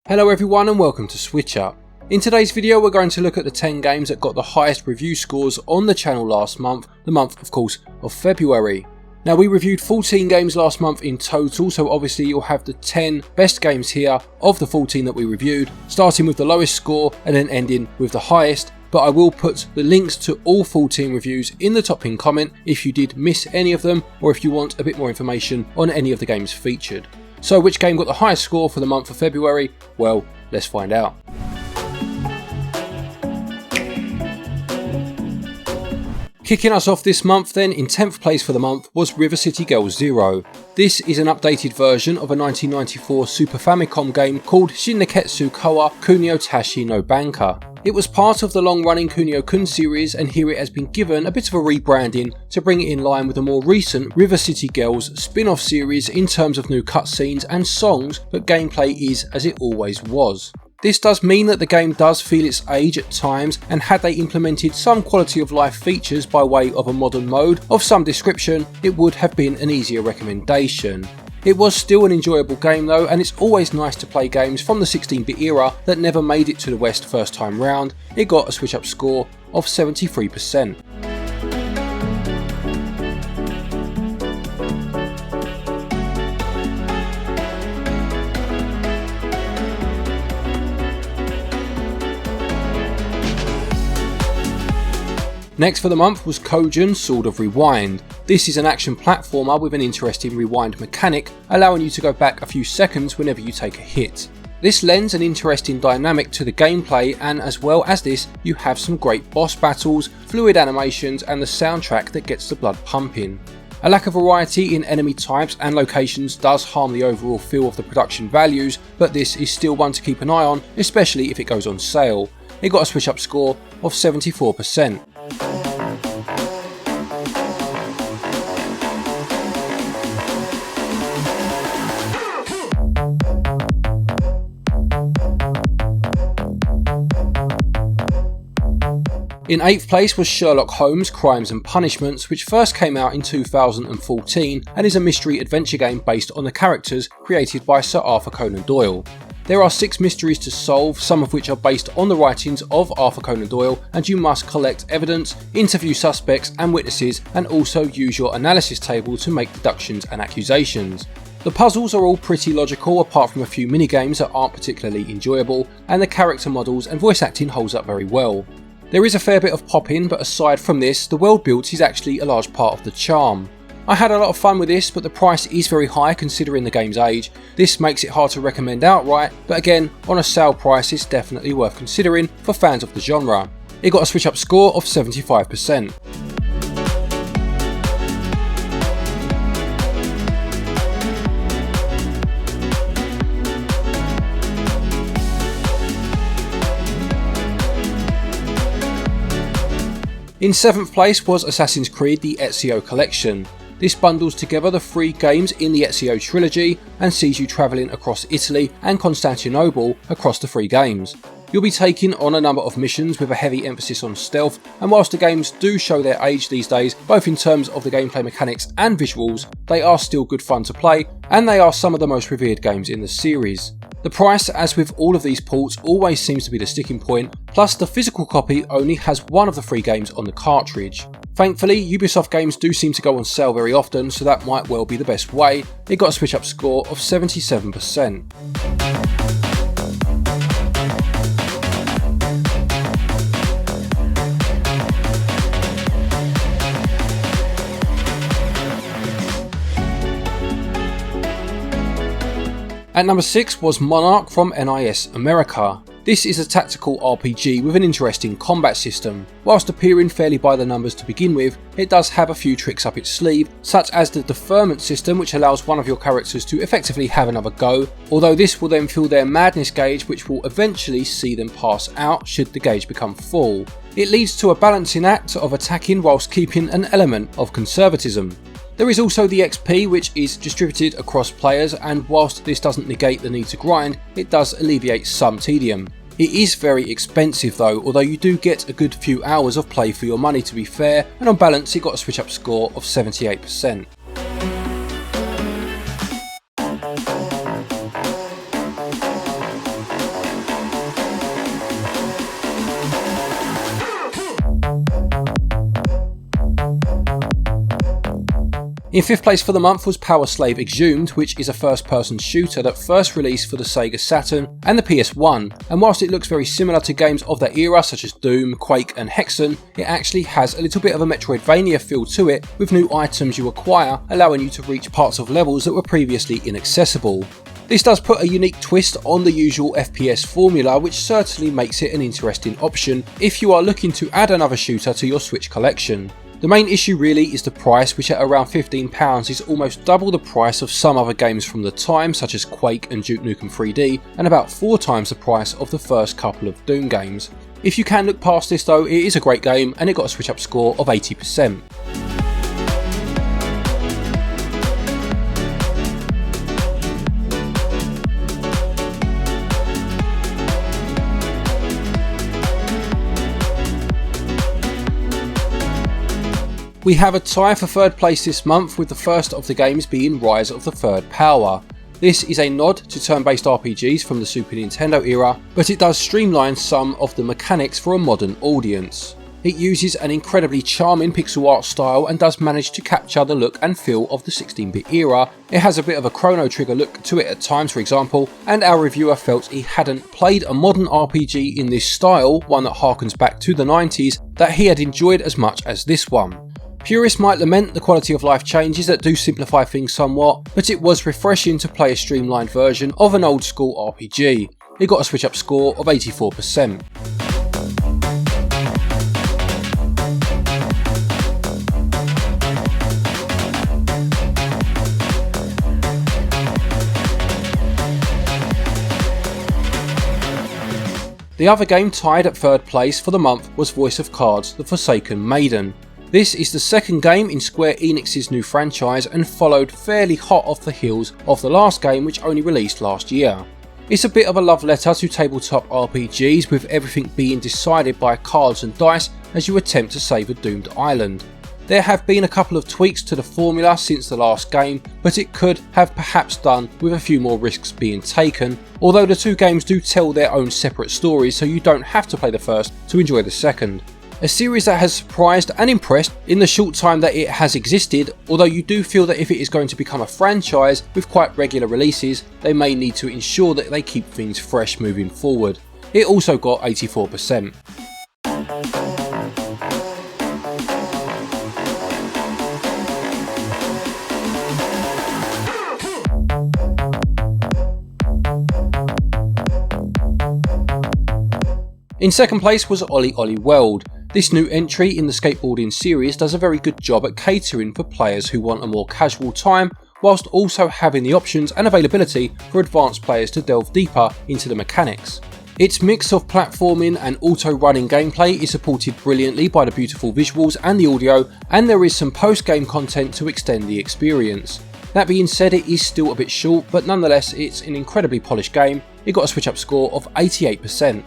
Hello everyone and welcome to SwitchUp. In today's video we're going to look at the 10 games that got the highest review scores on the channel last month, the month of course of February. Now we reviewed 14 games last month in total, so obviously you'll have the 10 best games here of the 14 that we reviewed, starting with the lowest score and then ending with the highest. But I will put the links to all 14 reviews in the top pinned comment if you did miss any of them or if you want a bit more information on any of the games featured. So which game got the highest score for the month of February? Well, let's find out. Kicking us off this month then, in 10th place for the month was River City Girls Zero. This is an updated version of a 1994 Super Famicom game called Shin Neketsu Kowa Kunio Tashi no Banka. It was part of the long-running Kunio-kun series, and here it has been given a bit of a rebranding to bring it in line with the more recent River City Girls spin-off series in terms of new cutscenes and songs, but gameplay is as it always was. This does mean that the game does feel its age at times, and had they implemented some quality of life features by way of a modern mode of some description, it would have been an easier recommendation. It was still an enjoyable game though, and it's always nice to play games from the 16-bit era that never made it to the West first time round. It got a SwitchUp score of 73%. Next for the month was COGEN Sword of Rewind. This is an action platformer with an interesting rewind mechanic, allowing you to go back a few seconds whenever you take a hit. This lends an interesting dynamic to the gameplay, and as well as this you have some great boss battles, fluid animations and the soundtrack that gets the blood pumping. A lack of variety in enemy types and locations does harm the overall feel of the production values, but this is still one to keep an eye on, especially if it goes on sale. It got a SwitchUp score of 74%. In 8th place was Sherlock Holmes Crimes and Punishments, which first came out in 2014 and is a mystery adventure game based on the characters created by Sir Arthur Conan Doyle. There are 6 mysteries to solve, some of which are based on the writings of Arthur Conan Doyle, and you must collect evidence, interview suspects and witnesses, and also use your analysis table to make deductions and accusations. The puzzles are all pretty logical apart from a few minigames that aren't particularly enjoyable, and the character models and voice acting holds up very well. There is a fair bit of pop-in, but aside from this, the world built is actually a large part of the charm. I had a lot of fun with this, but the price is very high considering the game's age. This makes it hard to recommend outright, but again, on a sale price it's definitely worth considering for fans of the genre. It got a SwitchUp score of 75%. In 7th place was Assassin's Creed the Ezio Collection. This bundles together the 3 games in the Ezio trilogy and sees you travelling across Italy and Constantinople across the 3 games. You'll be taking on a number of missions with a heavy emphasis on stealth, and whilst the games do show their age these days, both in terms of the gameplay mechanics and visuals, they are still good fun to play, and they are some of the most revered games in the series. The price, as with all of these ports, always seems to be the sticking point, plus the physical copy only has one of the 3 games on the cartridge. Thankfully, Ubisoft games do seem to go on sale very often, so that might well be the best way. It got a SwitchUp score of 77%. At number 6 was MONARK from NIS America. This is a tactical RPG with an interesting combat system. Whilst appearing fairly by the numbers to begin with, it does have a few tricks up its sleeve, such as the deferment system, which allows one of your characters to effectively have another go, although this will then fill their madness gauge, which will eventually see them pass out should the gauge become full. It leads to a balancing act of attacking whilst keeping an element of conservatism. There is also the XP, which is distributed across players, and whilst this doesn't negate the need to grind, it does alleviate some tedium. It is very expensive though, although you do get a good few hours of play for your money to be fair, and on balance it got a SwitchUp score of 78%. In 5th place for the month was Powerslave Exhumed, which is a first-person shooter that first released for the Sega Saturn and the PS1, and whilst it looks very similar to games of that era such as Doom, Quake and Hexen, it actually has a little bit of a Metroidvania feel to it, with new items you acquire allowing you to reach parts of levels that were previously inaccessible. This does put a unique twist on the usual FPS formula, which certainly makes it an interesting option if you are looking to add another shooter to your Switch collection. The main issue really is the price, which at around £15 is almost double the price of some other games from the time such as Quake and Duke Nukem 3D, and about 4 times the price of the first couple of Doom games. If you can look past this though, it is a great game and it got a SwitchUp score of 80%. We have a tie for 3rd place this month, with the first of the games being Rise of the Third Power. This is a nod to turn-based RPGs from the Super Nintendo era, but it does streamline some of the mechanics for a modern audience. It uses an incredibly charming pixel art style and does manage to capture the look and feel of the 16-bit era. It has a bit of a Chrono Trigger look to it at times, for example, and our reviewer felt he hadn't played a modern RPG in this style, one that harkens back to the 90s, that he had enjoyed as much as this one. Purists might lament the quality of life changes that do simplify things somewhat, but it was refreshing to play a streamlined version of an old school RPG. It got a SwitchUp score of 84%. The other game tied at 3rd place for the month was Voice of Cards: The Forsaken Maiden. This is the second game in Square Enix's new franchise and followed fairly hot off the heels of the last game, which only released last year. It's a bit of a love letter to tabletop RPGs, with everything being decided by cards and dice as you attempt to save a doomed island. There have been a couple of tweaks to the formula since the last game, but it could have perhaps done with a few more risks being taken, although the two games do tell their own separate stories, so you don't have to play the first to enjoy the second. A series that has surprised and impressed in the short time that it has existed, although you do feel that if it is going to become a franchise with quite regular releases, they may need to ensure that they keep things fresh moving forward. It also got 84%. In 2nd place was Olli World. This new entry in the skateboarding series does a very good job at catering for players who want a more casual time, whilst also having the options and availability for advanced players to delve deeper into the mechanics. Its mix of platforming and auto-running gameplay is supported brilliantly by the beautiful visuals and the audio, and there is some post-game content to extend the experience. That being said, it is still a bit short, but nonetheless it's an incredibly polished game. It got a SwitchUp score of 88%.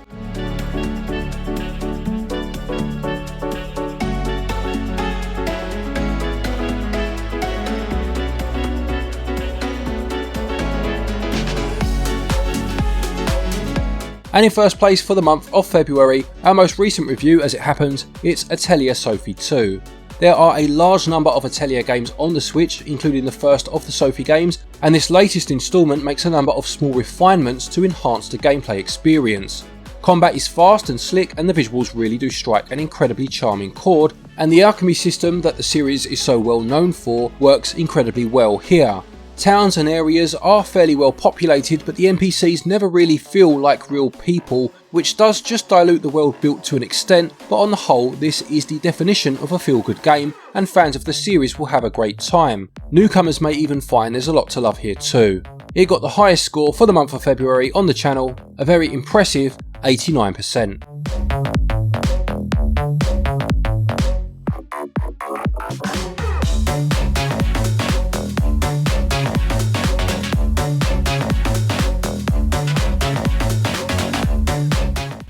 And in 1st place for the month of February, our most recent review as it happens, it's Atelier Sophie 2. There are a large number of Atelier games on the Switch, including the first of the Sophie games, and this latest instalment makes a number of small refinements to enhance the gameplay experience. Combat is fast and slick, and the visuals really do strike an incredibly charming chord, and the alchemy system that the series is so well known for works incredibly well here. Towns and areas are fairly well populated, but the NPCs never really feel like real people, which does just dilute the world built to an extent, but on the whole this is the definition of a feel-good game, and fans of the series will have a great time. Newcomers may even find there's a lot to love here too. It got the highest score for the month of February on the channel, a very impressive 89%.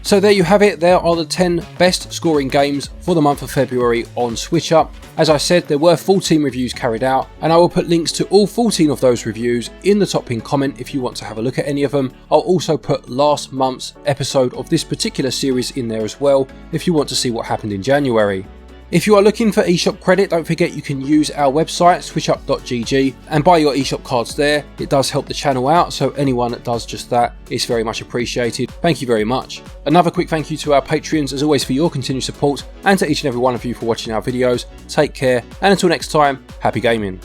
So there you have it, there are the 10 best scoring games for the month of February on SwitchUp. As I said, there were 14 reviews carried out, and I will put links to all 14 of those reviews in the top pinned comment if you want to have a look at any of them. I'll also put last month's episode of this particular series in there as well if you want to see what happened in January. If you are looking for eShop credit, don't forget you can use our website switchup.gg and buy your eShop cards there. It does help the channel out, so anyone that does just that is very much appreciated. Thank you very much. Another quick thank you to our Patreons as always for your continued support, and to each and every one of you for watching our videos. Take care, and until next time, happy gaming.